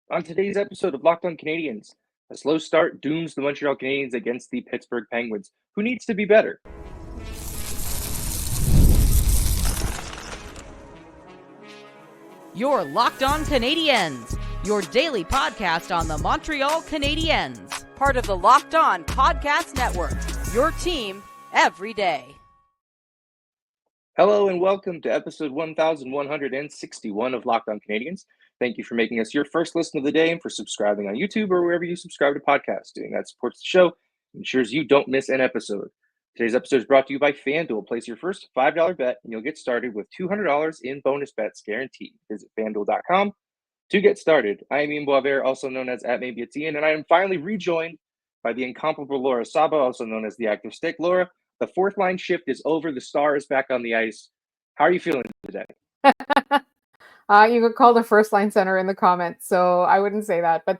On today's episode of Locked On Canadiens, a slow start dooms the Montreal Canadiens against the Pittsburgh Penguins. Who needs to be better? You're Locked On Canadiens, your daily podcast on the Montreal Canadiens, part of the Locked On Podcast Network, your team every day. Hello and welcome to episode 1161 of Locked On Canadiens. Thank you for making us your first listen of the day and for subscribing on YouTube or wherever you subscribe to podcasts. Doing that supports the show and ensures you don't miss an episode. Today's episode is brought to you by FanDuel. Place your first $5 bet and you'll get started with $200 in bonus bets guaranteed. Visit FanDuel.com to get started. I am Ian Boisvert, also known as @MaybeIt'sIan, and I am finally rejoined by the incomparable Laura Saba, also known as the Active Stick. Laura, the fourth line shift is over. The Star is back on the ice. How are you feeling today? You could call the first line center in the comments, so I wouldn't say that. But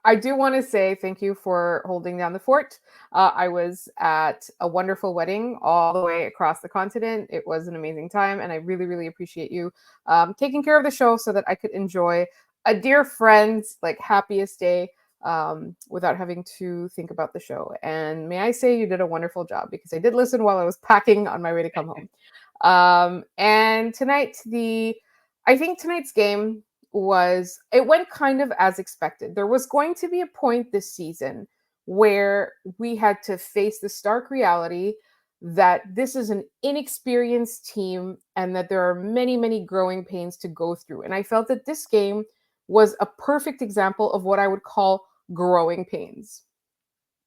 I do want to say thank you for holding down the fort. I was at a wonderful wedding all the way across the continent. It was an amazing time, and I really, really appreciate you taking care of the show so that I could enjoy a dear friend's happiest day without having to think about the show. And may I say you did a wonderful job, because I did listen while I was packing on my way to come home. And I think tonight's game went kind of as expected. There was going to be a point this season where we had to face the stark reality that this is an inexperienced team and that there are many, many growing pains to go through. And I felt that this game was a perfect example of what I would call growing pains.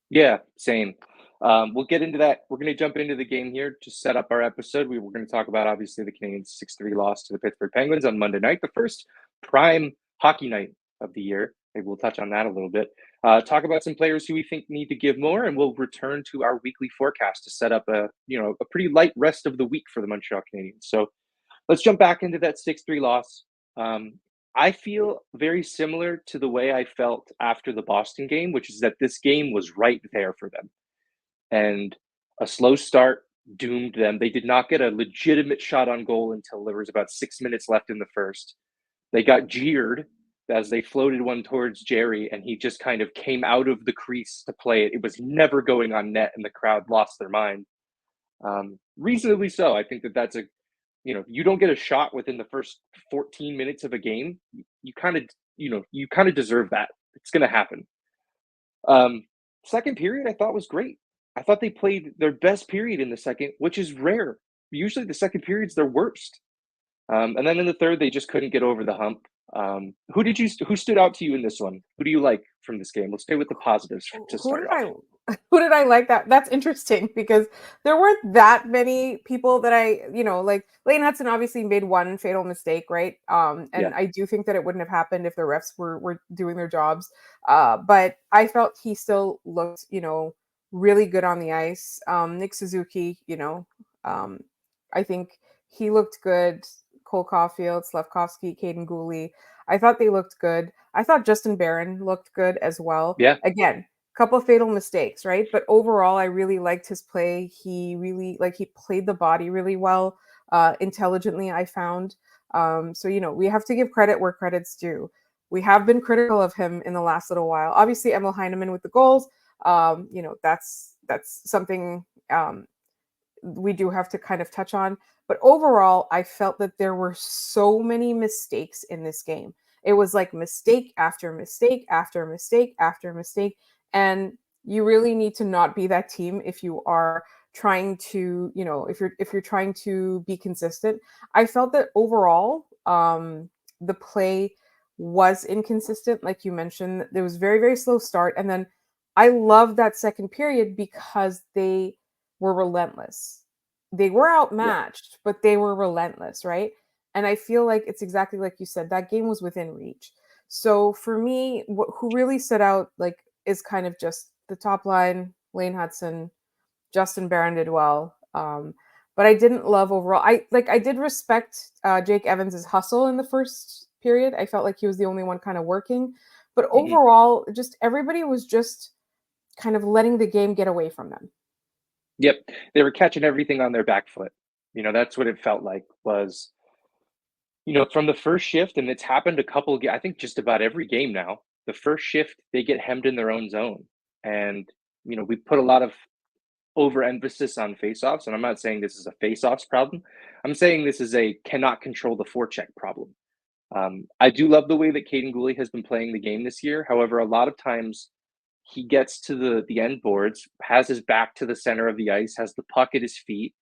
Yeah, same. We'll get into that. We're going to jump into the game here to set up our episode. We're going to talk about, obviously, the Canadiens' 6-3 loss to the Pittsburgh Penguins on Monday night, the first prime hockey night of the year. Maybe we'll touch on that a little bit. Talk about some players who we think need to give more, and we'll return to our weekly forecast to set up a pretty light rest of the week for the Montreal Canadiens. So let's jump back into that 6-3 loss. I feel very similar to the way I felt after the Boston game, which is that this game was right there for them. And a slow start doomed them. They did not get a legitimate shot on goal until there was about 6 minutes left in the first. They got jeered as they floated one towards Jerry, and he just kind of came out of the crease to play it. It was never going on net, and the crowd lost their mind. Reasonably so. I think that's you don't get a shot within the first 14 minutes of a game. You kind of deserve that. It's going to happen. Second period, I thought was great. I thought they played their best period in the second, which is rare. Usually the second period's their worst. And then in the third, they just couldn't get over the hump. Who stood out to you in this one? Who do you like from this game? Let's stay with the positives to start off. Who did I like? That's interesting, because there weren't that many people that like Lane Hudson obviously made one fatal mistake, right? I do think that it wouldn't have happened if the refs were doing their jobs. But I felt he still looked, really good on the ice. Nick Suzuki, I think he looked good. Cole Caulfield, Slafkovsky, Caden Gooley, I thought they looked good. I thought Justin Barron looked good as well. Yeah. Again, couple of fatal mistakes, right? But overall, I really liked his play. He played the body really well, intelligently, I found. So, we have to give credit where credit's due. We have been critical of him in the last little while. Obviously, Emil Heineman with the goals, that's something we do have to kind of touch on. But overall, I felt that there were so many mistakes in this game. It was like mistake after mistake after mistake after mistake. And you really need to not be that team if you are trying to, if you're trying to be consistent. I felt that overall, the play was inconsistent. Like you mentioned, there was very, very slow start. And then I loved that second period because they were relentless. They were outmatched, but they were relentless, right? And I feel like it's exactly like you said, that game was within reach. So for me, who really stood out is kind of just the top line. Lane Hudson, Justin Barron did well. But I didn't love overall. I did respect Jake Evans' hustle in the first period. I felt like he was the only one kind of working. But overall, just everybody was just kind of letting the game get away from them. Yep. They were catching everything on their back foot. That's what it felt like. Was From the first shift, and it's happened a couple, I think just about every game now, the first shift, they get hemmed in their own zone. And, we put a lot of overemphasis on faceoffs, and I'm not saying this is a faceoffs problem. I'm saying this is a cannot control the forecheck problem. I do love the way that Caden Gooley has been playing the game this year. However, a lot of times he gets to the end boards, has his back to the center of the ice, has the puck at his feet,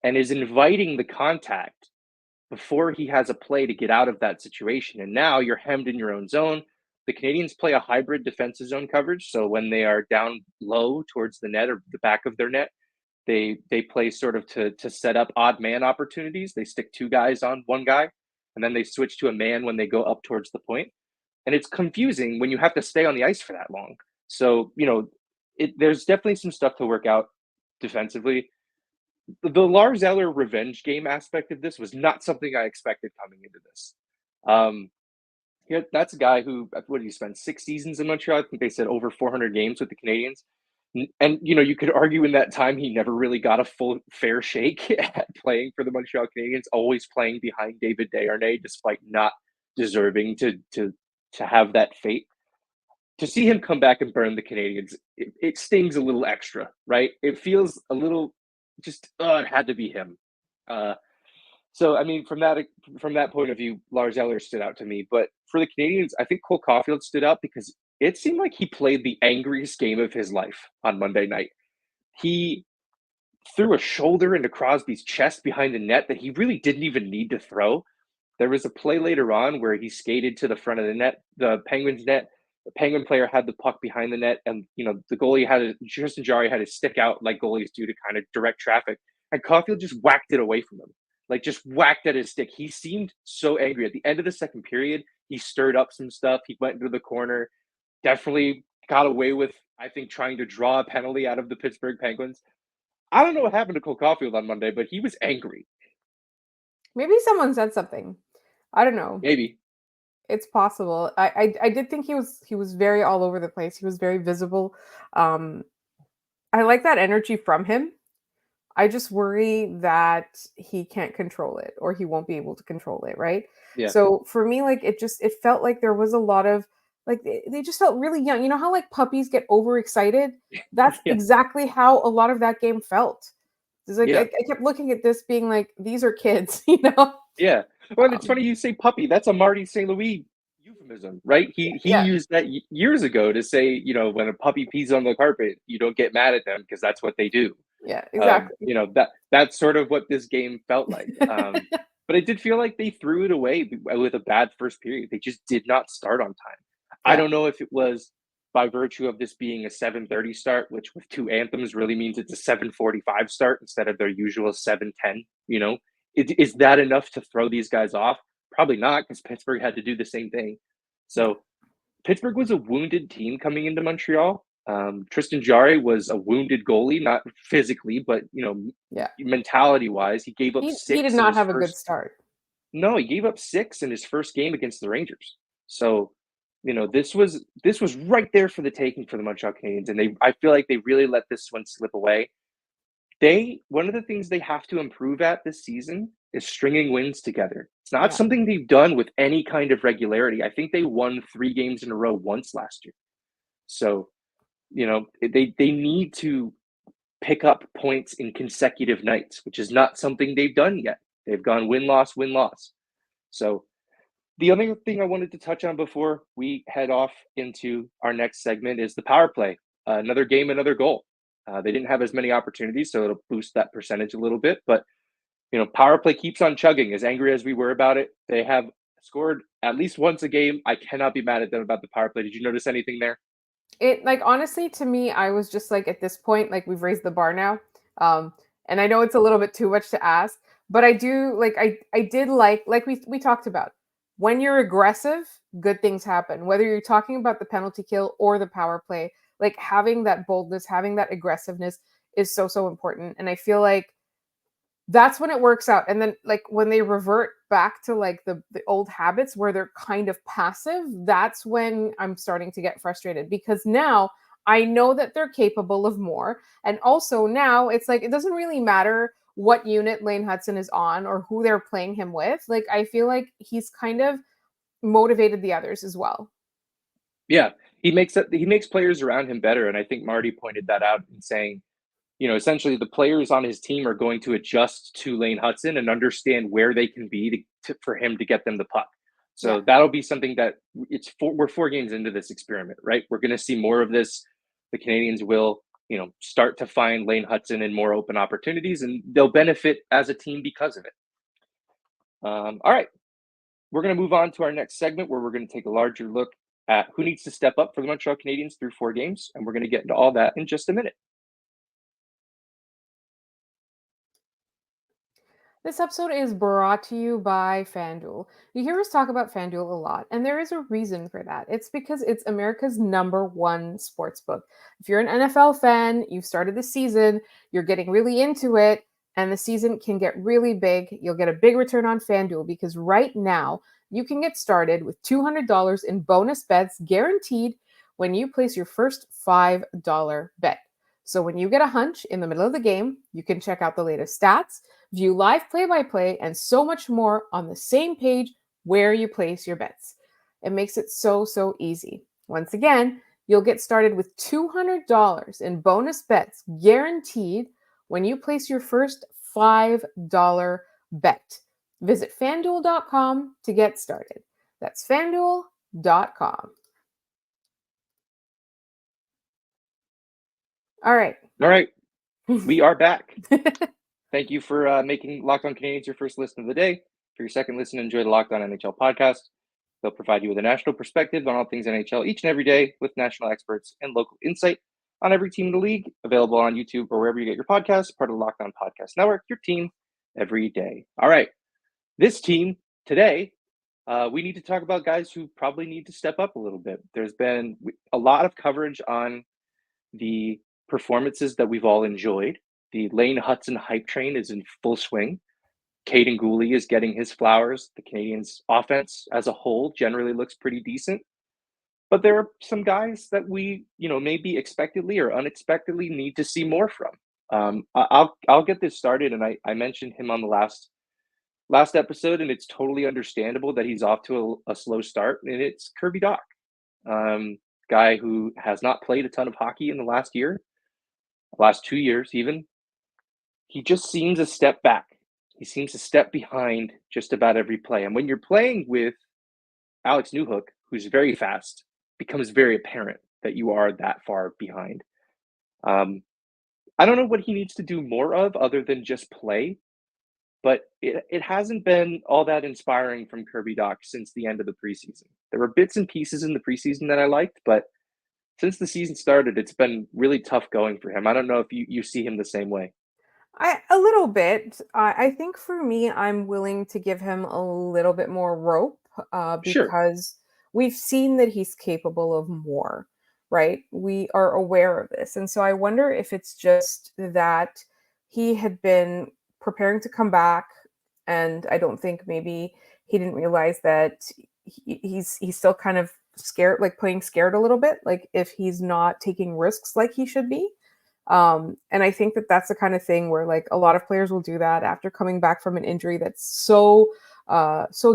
and is inviting the contact before he has a play to get out of that situation. And now you're hemmed in your own zone. The Canadiens play a hybrid defensive zone coverage. So when they are down low towards the net or the back of their net, they play sort of to set up odd man opportunities. They stick two guys on one guy, and then they switch to a man when they go up towards the point. And it's confusing when you have to stay on the ice for that long. So, there's definitely some stuff to work out defensively. The Lars Eller revenge game aspect of this was not something I expected coming into this. That's a guy who, what did he spend 6 seasons in Montreal? I think they said over 400 games with the Canadiens. And, you could argue in that time he never really got a full fair shake at playing for the Montreal Canadiens, always playing behind David Desharnais, despite not deserving to have that fate. To see him come back and burn the Canadiens, it stings a little extra, right? It feels a little it had to be him. So, I mean, from that point of view, Lars Eller stood out to me. But for the Canadiens, I think Cole Caulfield stood out because it seemed like he played the angriest game of his life on Monday night. He threw a shoulder into Crosby's chest behind the net that he really didn't even need to throw. There was a play later on where he skated to the front of the net, the Penguins net. The Penguin player had the puck behind the net, and the goalie Tristan Jarry had his stick out like goalies do to kind of direct traffic, and Caulfield just whacked it away from him, like just whacked at his stick. He seemed so angry. At the end of the second period, he stirred up some stuff. He went into the corner, definitely got away with, I think, trying to draw a penalty out of the Pittsburgh Penguins. I don't know what happened to Cole Caulfield on Monday, but he was angry. Maybe someone said something. I don't know. Maybe. It's possible. I did think he was very all over the place. He was very visible. I like that energy from him. I just worry that he can't control it, or he won't be able to control it, right? Yeah. So for me, like it felt like there was a lot of like they just felt really young. You know how like puppies get overexcited? That's exactly how a lot of that game felt. It's like I kept looking at this being like, these are kids, Yeah. Well, it's funny you say puppy. That's a Marty St. Louis euphemism, right? He used that years ago to say, when a puppy pees on the carpet, you don't get mad at them because that's what they do. Yeah, exactly. That's sort of what this game felt like. But it did feel like they threw it away with a bad first period. They just did not start on time. Yeah. I don't know if it was by virtue of this being a 7:30 start, which with two anthems really means it's a 7:45 start instead of their usual 7:10, Is that enough to throw these guys off? Probably not, because Pittsburgh had to do the same thing. So Pittsburgh was a wounded team coming into Montreal. Tristan Jarry was a wounded goalie, not physically, but mentality-wise. He gave up 6. He did not have a good start. No, he gave up 6 in his first game against the Rangers. So, this was right there for the taking for the Montreal Canadiens, and I feel like they really let this one slip away. One of the things they have to improve at this season is stringing wins together. It's not something they've done with any kind of regularity. I think they won 3 games in a row once last year. So, they need to pick up points in consecutive nights, which is not something they've done yet. They've gone win-loss, win-loss. So the other thing I wanted to touch on before we head off into our next segment is the power play. Another game, another goal. They didn't have as many opportunities, so it'll boost that percentage a little bit. But, power play keeps on chugging. As angry as we were about it, they have scored at least once a game. I cannot be mad at them about the power play. Did you notice anything there? It honestly, to me, I was just like, at this point, like we've raised the bar now. And I know it's a little bit too much to ask, but I do I did like we talked about, when you're aggressive, good things happen. Whether you're talking about the penalty kill or the power play, like having that boldness, having that aggressiveness is so important. And I feel like that's when it works out. And then like when they revert back to like the old habits where they're kind of passive, that's when I'm starting to get frustrated, because now I know that they're capable of more. And also now it's like, it doesn't really matter what unit Lane Hudson is on or who they're playing him with, like I feel like he's kind of motivated the others as well. Yeah, he makes players around him better, and I think Marty pointed that out in saying, essentially the players on his team are going to adjust to Lane Hudson and understand where they can be for him to get them the puck. So that'll be something that we're 4 games into this experiment, right? We're going to see more of this. The Canadiens will, start to find Lane Hudson in more open opportunities, and they'll benefit as a team because of it. All right. We're going to move on to our next segment where we're going to take a larger look at who needs to step up for the Montreal Canadiens through 4 games, and we're going to get into all that in just a minute. This episode is brought to you by FanDuel. You hear us talk about FanDuel a lot, and there is a reason for that. It's because it's America's #1 sportsbook. If you're an NFL fan, you've started the season, you're getting really into it, and the season can get really big, you'll get a big return on FanDuel because right now you can get started with $200 in bonus bets guaranteed when you place your first $5 bet. So when you get a hunch in the middle of the game, you can check out the latest stats, view live play-by-play, and so much more on the same page where you place your bets. It makes it so easy. Once again, you'll get started with $200 in bonus bets guaranteed when you place your first $5 bet. Visit FanDuel.com to get started. That's FanDuel.com. All right. We are back. Thank you for making Locked On Canadiens your first listen of the day. For your second listen, enjoy the Locked On NHL podcast. They'll provide you with a national perspective on all things NHL each and every day with national experts and local insight on every team in the league. Available on YouTube or wherever you get your podcasts, part of the Locked On Podcast Network, your team every day. All right. This team today, we need to talk about guys who probably need to step up a little bit. There's been a lot of coverage on the performances that we've all enjoyed. The Lane Hudson hype train is in full swing. Caden Gooley is getting his flowers. The Canadiens' offense as a whole generally looks pretty decent. But there are some guys that we, maybe expectedly or unexpectedly need to see more from. I'll get this started, and I mentioned him on the last episode, and it's totally understandable that he's off to a slow start, and it's Kirby Dach, guy who has not played a ton of hockey in the last 2 years even. He just seems a step back. He seems a step behind just about every play. And when you're playing with Alex Newhook, who's very fast, becomes very apparent that you are that far behind. I don't know what he needs to do more of other than just play, but it hasn't been all that inspiring from Kirby Dach since the end of the preseason. There were bits and pieces in the preseason that I liked, but since the season started, it's been really tough going for him. I don't know if you see him the same way. A little bit. I think for me, I'm willing to give him a little bit more rope because we've seen that he's capable of more, right? We are aware of this. And so I wonder if it's just that he had been preparing to come back, and I don't think maybe he didn't realize that he's still kind of scared, like playing scared a little bit, like if he's not taking risks like he should be. And I think that that's the kind of thing where like a lot of players will do that after coming back from an injury that's so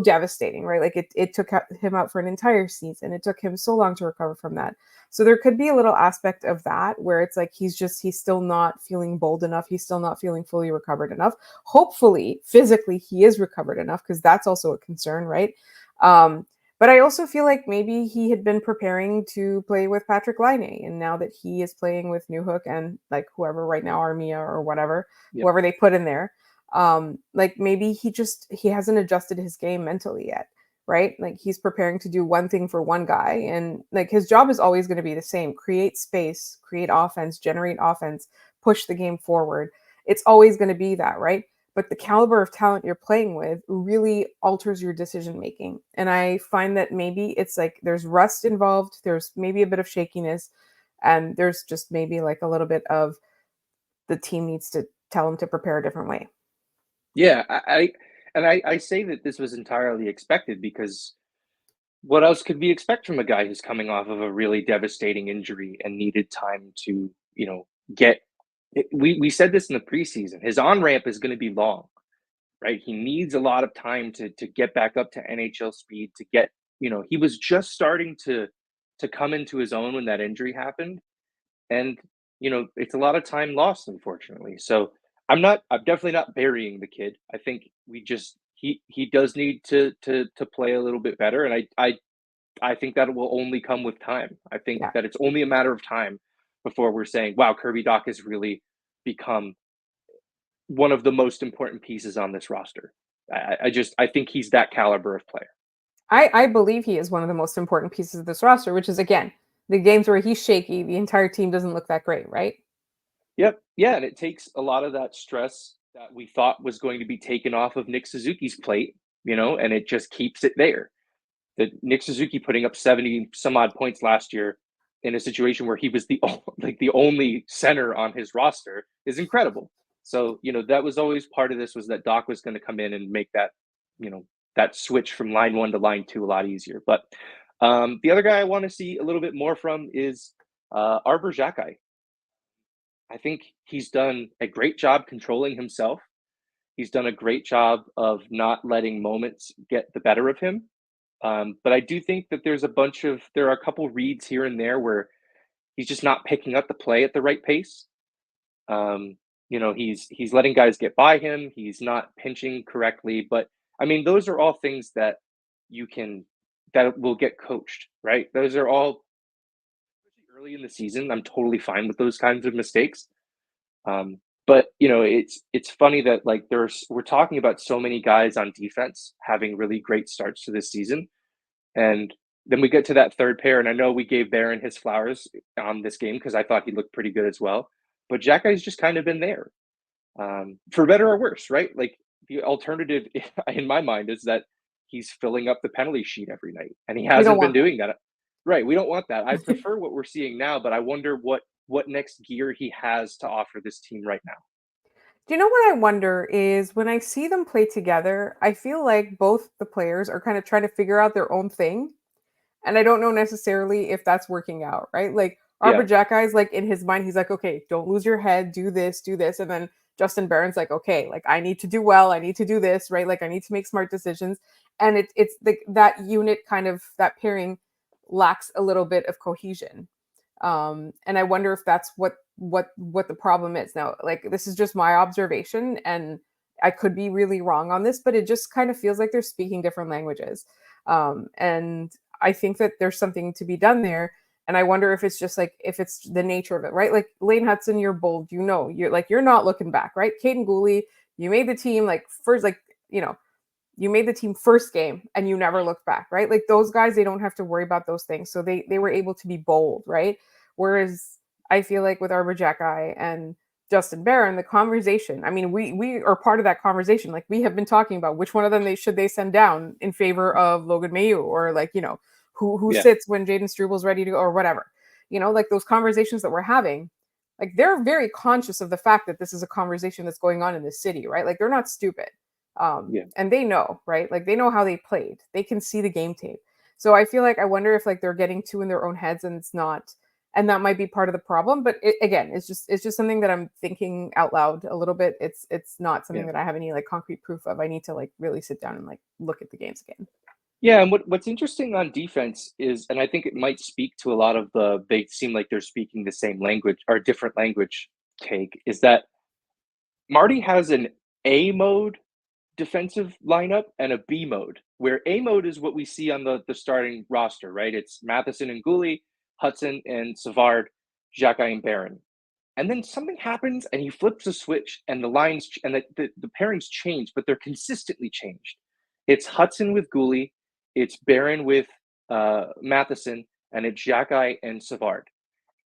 devastating, right? Like it took him out for an entire season. It took him so long to recover from that. So there could be a little aspect of that where it's like he's still not feeling bold enough. He's still not feeling fully recovered enough. Hopefully, physically, he is recovered enough, because that's also a concern, right? But I also feel like maybe he had been preparing to play with Patrick Laine, and now that he is playing with Newhook and like whoever right now, Armia or whatever, whoever they put in there, like maybe he hasn't adjusted his game mentally yet, right? Like he's preparing to do one thing for one guy, and like his job is always going to be the same: create space, create offense, generate offense, push the game forward. It's always going to be that, right? But the caliber of talent you're playing with really alters your decision making. And I find that maybe it's like there's rust involved, there's maybe a bit of shakiness, and there's just maybe like a little bit of the team needs to tell him to prepare a different way. Yeah, I say that this was entirely expected, because what else could we expect from a guy who's coming off of a really devastating injury and needed time to, get we said this in the preseason. His on-ramp is going to be long, right? He needs a lot of time to get back up to NHL speed, to get, he was just starting to come into his own when that injury happened. And, it's a lot of time lost, unfortunately. So I'm definitely not burying the kid. I think he does need to play a little bit better. And I think that will only come with time. I think that it's only a matter of time before we're saying, wow, Kirby Dach has really become one of the most important pieces on this roster. I think he's that caliber of player. I believe he is one of the most important pieces of this roster, which is, again, the games where he's shaky, the entire team doesn't look that great, right? Yep. Yeah, and it takes a lot of that stress that we thought was going to be taken off of Nick Suzuki's plate, and it just keeps it there. That Nick Suzuki putting up 70 some odd points last year in a situation where he was the only center on his roster is incredible. So, that was always part of this, was that Dach was going to come in and make that, that switch from line 1 to line 2 a lot easier. But the other guy I want to see a little bit more from is Arber Xhekaj. I think he's done a great job controlling himself. He's done a great job of not letting moments get the better of him. But I do think that there are a couple reads here and there where he's just not picking up the play at the right pace. He's letting guys get by him. He's not pinching correctly. But I mean, those are all things that that will get coached, right? Those are all early in the season. I'm totally fine with those kinds of mistakes. But it's funny that we're talking about so many guys on defense having really great starts to this season, and then we get to that third pair, and I know we gave Barron his flowers on this game because I thought he looked pretty good as well. But Xhekaj's just kind of been there, for better or worse, right? Like, the alternative in my mind is that he's filling up the penalty sheet every night, and he hasn't been doing that. Right, we don't want that. I prefer what we're seeing now, but I wonder what next gear he has to offer this team right now. Do you know what I wonder is, when I see them play together, I feel like both the players are kind of trying to figure out their own thing. And I don't know necessarily if that's working out, right? Like, Arber Xhekaj is like, in his mind, he's like, okay, don't lose your head, do this. And then Justin Barron's like, okay, like, I need to do well, I need to do this, right? Like, I need to make smart decisions. And it's like that unit, kind of that pairing, lacks a little bit of cohesion. And I wonder if that's what the problem is. Now, like, this is just my observation, and I could be really wrong on this, but it just kind of feels like they're speaking different languages. And I think that there's something to be done there. And I wonder if it's just like, if it's the nature of it, right? Like, Lane Hutson, you're bold, you're not looking back, right? Caden Gooley, you made the team you made the team first game and you never looked back, right? Like, those guys, they don't have to worry about those things. So they were able to be bold, right? Whereas I feel like with Arber Xhekaj and Justin Barron, the conversation, I mean, we are part of that conversation. Like, we have been talking about which one of them should they send down in favor of Logan Mailloux, or like, who sits when Jaden Struebel's ready to go, or whatever. Like, those conversations that we're having, like, they're very conscious of the fact that this is a conversation that's going on in the city, right? Like, they're not stupid. And they know, right? Like, they know how they played. They can see the game tape. So I feel like, I wonder if, like, they're getting too in their own heads, and it's not, and that might be part of the problem. But it's just something that I'm thinking out loud a little bit. It's not something that I have any, like, concrete proof of. I need to, like, really sit down and, like, look at the games again. Yeah, and what's interesting on defense is, and I think it might speak to a lot of they seem like they're speaking the same language or a different language take, is that Marty has an A mode defensive lineup and a B mode, where A mode is what we see on the starting roster, right? It's Matheson and Gooley, Hudson and Savard, Xhekaj and Barron. And then something happens and he flips a switch, and the lines and the pairings change, but they're consistently changed. It's Hudson with Gooley, it's Barron with Matheson, and it's Xhekaj and Savard.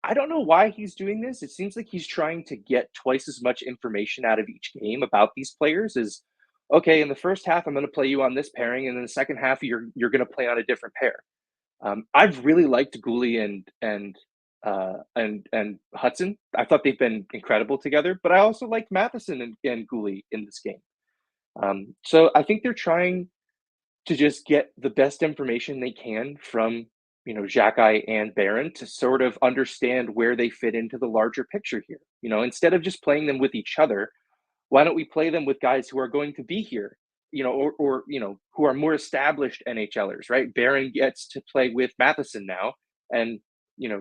I don't know why he's doing this. It seems like he's trying to get twice as much information out of each game about these players. As, okay, in the first half, I'm going to play you on this pairing, and in the second half, you're going to play on a different pair. I've really liked Gooley and Hudson. I thought they've been incredible together, but I also liked Matheson and Gooley in this game. So I think they're trying to just get the best information they can from Xhekaj and Barron to sort of understand where they fit into the larger picture here. Instead of just playing them with each other, why don't we play them with guys who are going to be here, or who are more established NHLers, right? Barron gets to play with Matheson now, and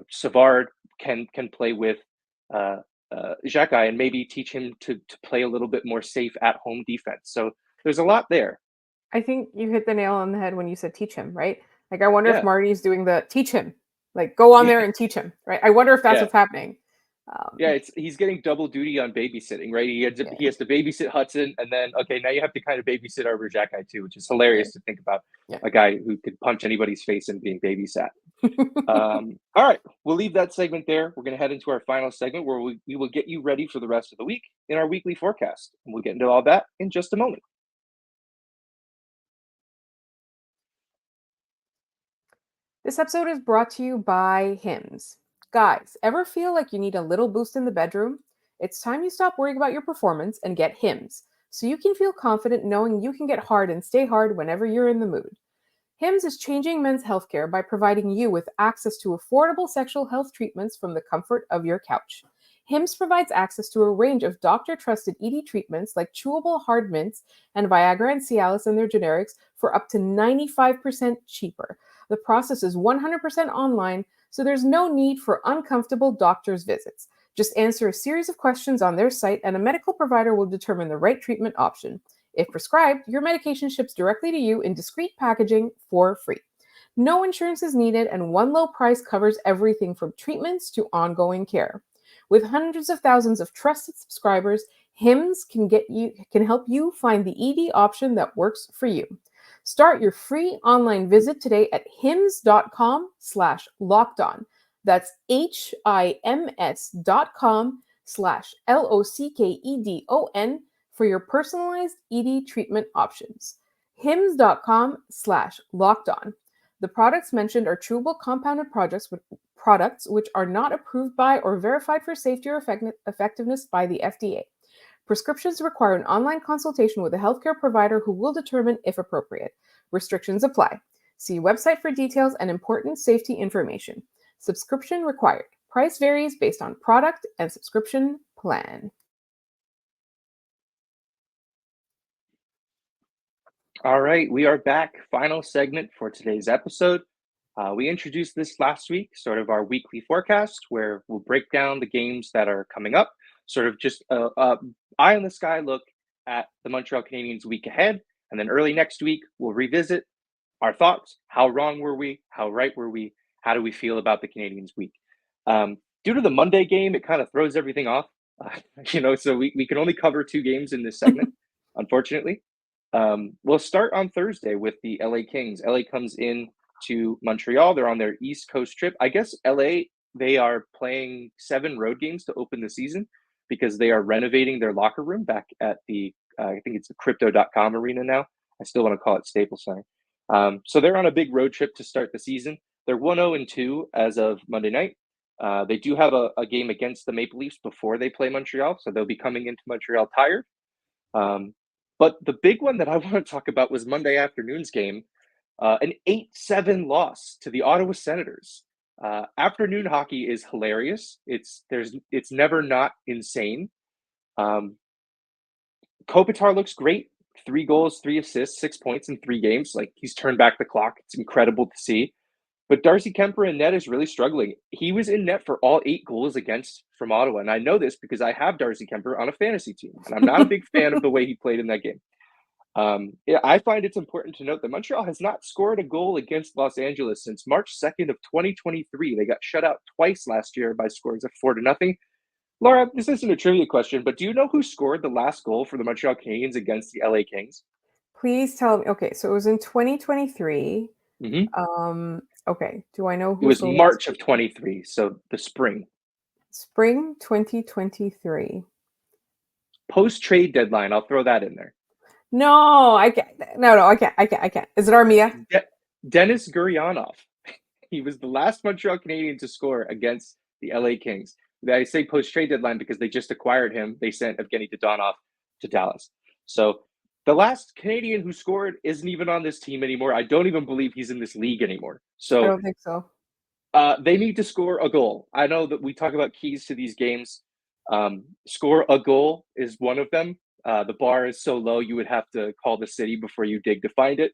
Savard can play with Xhekaj and maybe teach him to play a little bit more safe at home defense. So there's a lot there. I think you hit the nail on the head when you said teach him, right? Like, I wonder Yeah. if Marty's doing the teach him, like go on there and teach him, right? I wonder if that's what's happening. He's getting double duty on babysitting, right? He has to babysit Hudson, and then now you have to kind of babysit over Xhekaj too, which is hilarious to think about. A guy who could punch anybody's face and being babysat. All right, we'll leave that segment there. We're going to head into our final segment where we will get you ready for the rest of the week in our weekly forecast, and we'll get into all that in just a moment. This episode is brought to you by Hims. Guys, ever feel like you need a little boost in the bedroom? It's time you stop worrying about your performance and get Hims, so you can feel confident knowing you can get hard and stay hard whenever you're in the mood. Hims is changing men's healthcare by providing you with access to affordable sexual health treatments from the comfort of your couch. Hims provides access to a range of doctor-trusted ED treatments like chewable hard mints and Viagra and Cialis and their generics for up to 95% cheaper. The process is 100% online, so there's no need for uncomfortable doctor's visits. Just answer a series of questions on their site, and a medical provider will determine the right treatment option. If prescribed, your medication ships directly to you in discreet packaging for free. No insurance is needed, and one low price covers everything from treatments to ongoing care. With hundreds of thousands of trusted subscribers, Hims can help you find the ED option that works for you. Start your free online visit today at hims.com/lockedon. That's HIMS.com/LOCKEDON for your personalized ED treatment options. hims.com/lockedon. The products mentioned are chewable compounded products which are not approved by or verified for safety or effectiveness by the FDA. Prescriptions require an online consultation with a healthcare provider who will determine if appropriate. Restrictions apply. See website for details and important safety information. Subscription required. Price varies based on product and subscription plan. All right, we are back. Final segment for today's episode. We introduced this last week, sort of our weekly forecast, where we'll break down the games that are coming up, sort of just eye in the sky look at the Montreal Canadiens week ahead. And then early next week, we'll revisit our thoughts. How wrong were we? How right were we? How do we feel about the Canadiens week? Due to the Monday game, it kind of throws everything off, so we can only cover 2 games in this segment, unfortunately. We'll start on Thursday with the LA Kings. LA comes in to Montreal. They're on their East Coast trip. I guess LA, they are playing 7 road games to open the season because they are renovating their locker room back at the, I think it's the Crypto.com arena now. I still want to call it Staples Center. So they're on a big road trip to start the season. They're 1-0-2 as of Monday night. They do have a game against the Maple Leafs before they play Montreal, so they'll be coming into Montreal tired. But the big one that I want to talk about was Monday afternoon's game, an 8-7 loss to the Ottawa Senators. Afternoon hockey is hilarious. It's never not insane. Kopitar looks great. 3 goals, 3 assists, 6 points in 3 games. Like, he's turned back the clock. It's incredible to see. But Darcy Kuemper in net is really struggling. He was in net for all 8 goals against from Ottawa. And I know this because I have Darcy Kuemper on a fantasy team. And I'm not a big fan of the way he played in that game. I find it's important to note that Montreal has not scored a goal against Los Angeles since March 2nd of 2023. They got shut out twice last year by scores of 4-0. Laura, this isn't a trivia question, but do you know who scored the last goal for the Montreal Canadiens against the LA Kings? Please tell me. Okay, so it was in 2023. Mm-hmm. Okay, do I know who? It was March of 23, so the spring. Spring 2023. Post-trade deadline, I'll throw that in there. No, I can't. No, I can't. Is it Armia? Denis Gurianov. He was the last Montreal Canadian to score against the LA Kings. I say post-trade deadline because they just acquired him. They sent Evgeny Dodonov to Dallas. So the last Canadian who scored isn't even on this team anymore. I don't even believe he's in this league anymore. I So don't think so. they need to score a goal. I know that we talk about keys to these games. Score a goal is one of them. The bar is so low, you would have to call the city before you dig to find it.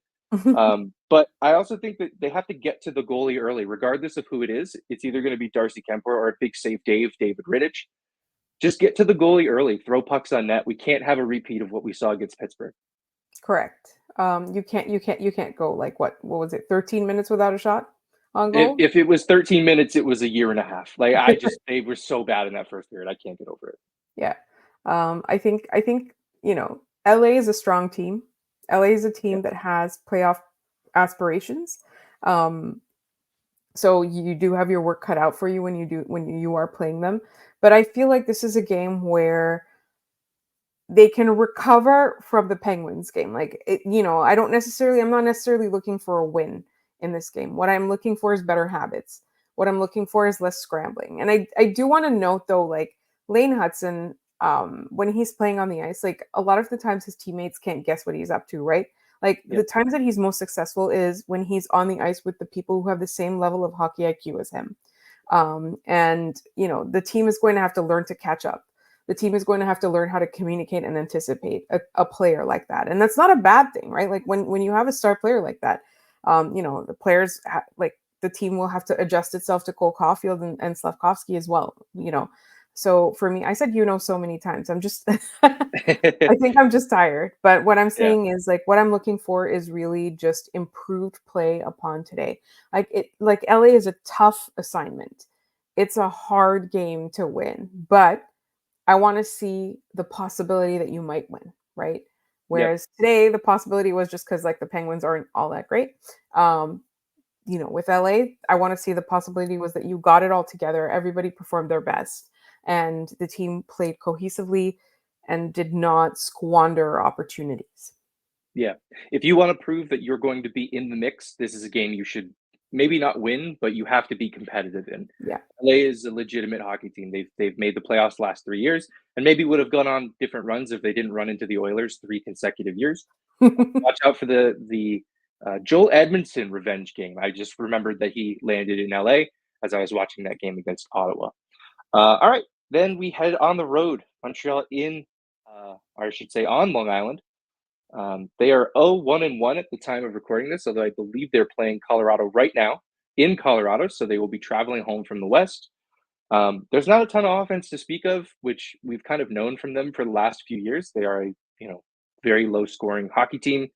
But I also think that they have to get to the goalie early, regardless of who it is. It's either going to be Darcy Kemper or a big save David Rittich. Just get to the goalie early, throw pucks on net. We can't have a repeat of what we saw against Pittsburgh. Correct. You can't go like what was it, 13 minutes without a shot on goal? If it was 13 minutes, it was a year and a half. Like they were so bad in that first period. I can't get over it. Yeah. I think LA is a strong team. LA is a team that has playoff aspirations. So you do have your work cut out for you when you are playing them. But I feel like this is a game where they can recover from the Penguins game. Like I'm not necessarily looking for a win in this game. What I'm looking for is better habits. What I'm looking for is less scrambling. And I do want to note though, like Lane Hudson, when he's playing on the ice, like a lot of the times his teammates can't guess what he's up to, right? Like the times that he's most successful is when he's on the ice with the people who have the same level of hockey IQ as him. And the team is going to have to learn to catch up. The team is going to have to learn how to communicate and anticipate a player like that. And that's not a bad thing, right? Like when you have a star player like that, the players the team will have to adjust itself to Cole Caulfield and Slavkovsky as well, So for me, I said, so many times, I'm just, I think I'm just tired. But what I'm saying is like, what I'm looking for is really just improved play upon today. Like LA is a tough assignment. It's a hard game to win, but I want to see the possibility that you might win, right? Whereas today, the possibility was just because like the Penguins aren't all that great. With LA, I want to see the possibility was that you got it all together. Everybody performed their best and the team played cohesively and did not squander opportunities. Yeah. If you want to prove that you're going to be in the mix, this is a game you should maybe not win, but you have to be competitive in. Yeah. LA is a legitimate hockey team. They've made the playoffs the last 3 years and maybe would have gone on different runs if they didn't run into the Oilers 3 consecutive years. Watch out for the Joel Edmondson revenge game. I just remembered that he landed in LA as I was watching that game against Ottawa. All right. Then we head on the road. Montreal on Long Island. They are 0-1-1 at the time of recording this, although I believe they're playing Colorado right now in Colorado, so they will be traveling home from the West. There's not a ton of offense to speak of, which we've kind of known from them for the last few years. They are a very low-scoring hockey team.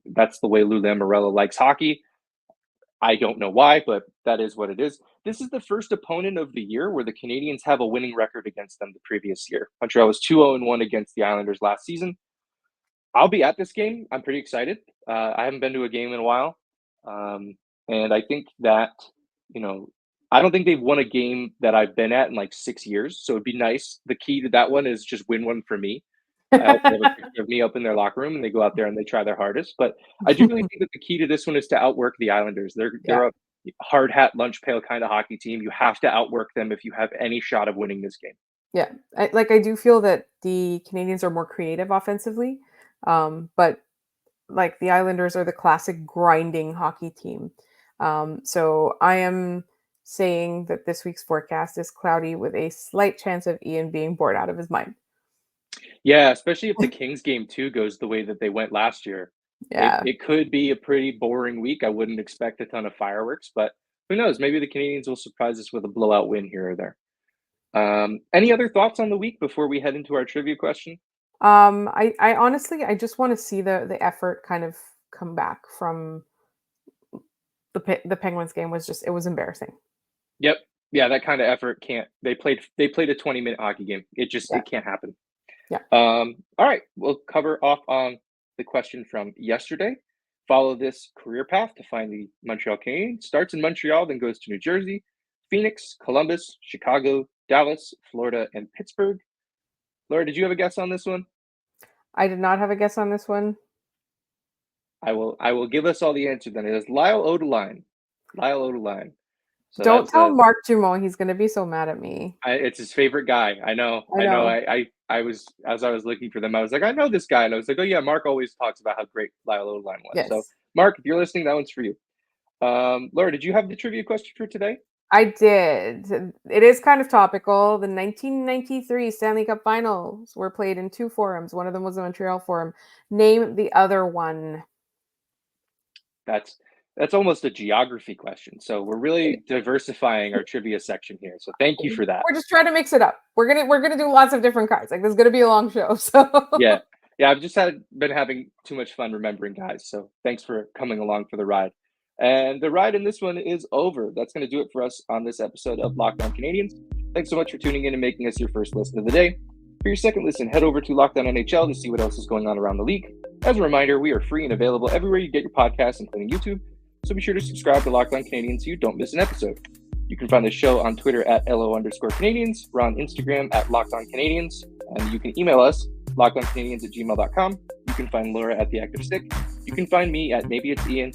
That's the way Lou Lamoriello likes hockey. I don't know why, but that is what it is. This is the first opponent of the year where the Canadiens have a winning record against them the previous year. Montreal was 2-0-1 against the Islanders last season. I'll be at this game. I'm pretty excited. I haven't been to a game in a while. And I think that, I don't think they've won a game that I've been at in like 6 years. So it'd be nice. The key to that one is just win one for me. I also have a picture of me up in their locker room and they go out there and they try their hardest. But I do really think that the key to this one is to outwork the Islanders. They're a hard hat, lunch pail kind of hockey team. You have to outwork them if you have any shot of winning this game. Yeah. I do feel that the Canadiens are more creative offensively. But like the Islanders are the classic grinding hockey team. So I am saying that this week's forecast is cloudy with a slight chance of Ian being bored out of his mind. Yeah, especially if the Kings game 2 goes the way that they went last year. Yeah. It could be a pretty boring week. I wouldn't expect a ton of fireworks, but who knows? Maybe the Canadiens will surprise us with a blowout win here or there. Any other thoughts on the week before we head into our trivia question? I honestly, I just want to see the effort kind of come back from the Penguins game. It was embarrassing. Yep. Yeah, that kind of effort can't. They played a 20-minute hockey game. It can't happen. Yeah. All right. We'll cover off on the question from yesterday. Follow this career path to find the Montreal Canadiens. Starts in Montreal, then goes to New Jersey, Phoenix, Columbus, Chicago, Dallas, Florida, and Pittsburgh. Laura, did you have a guess on this one? I did not have a guess on this one. I will give us all the answer then. It is Lyle Odeline. Lyle Odeline. So don't tell Mark Dumont. He's going to be so mad at me. It's his favorite guy. I know. as I was looking for them, I was like, I know this guy. And I was like, oh yeah, Mark always talks about how great Lyle Oline was. Yes. So Mark, if you're listening, that one's for you. Laura, did you have the trivia question for today? I did. It is kind of topical. The 1993 Stanley Cup Finals were played in two forums. One of them was the Montreal Forum. Name the other one. That's almost a geography question. So we're really diversifying our trivia section here. So thank you for that. We're just trying to mix it up. We're gonna do lots of different cards. Like, this is gonna be a long show. So yeah. I've just been having too much fun remembering guys. So thanks for coming along for the ride. And the ride in this one is over. That's going to do it for us on this episode of Locked On Canadiens. Thanks so much for tuning in and making us your first listen of the day. For your second listen, head over to Locked On NHL to see what else is going on around the league. As a reminder, we are free and available everywhere you get your podcasts, including YouTube. So be sure to subscribe to Locked On Canadiens so you don't miss an episode. You can find the show on Twitter at LO_Canadiens. We're on Instagram at Locked On Canadiens. And you can email us, lockedoncanadiens@gmail.com. You can find Laura at The Active Stick. You can find me at Maybe It's Ian.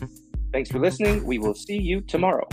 Thanks for listening. We will see you tomorrow.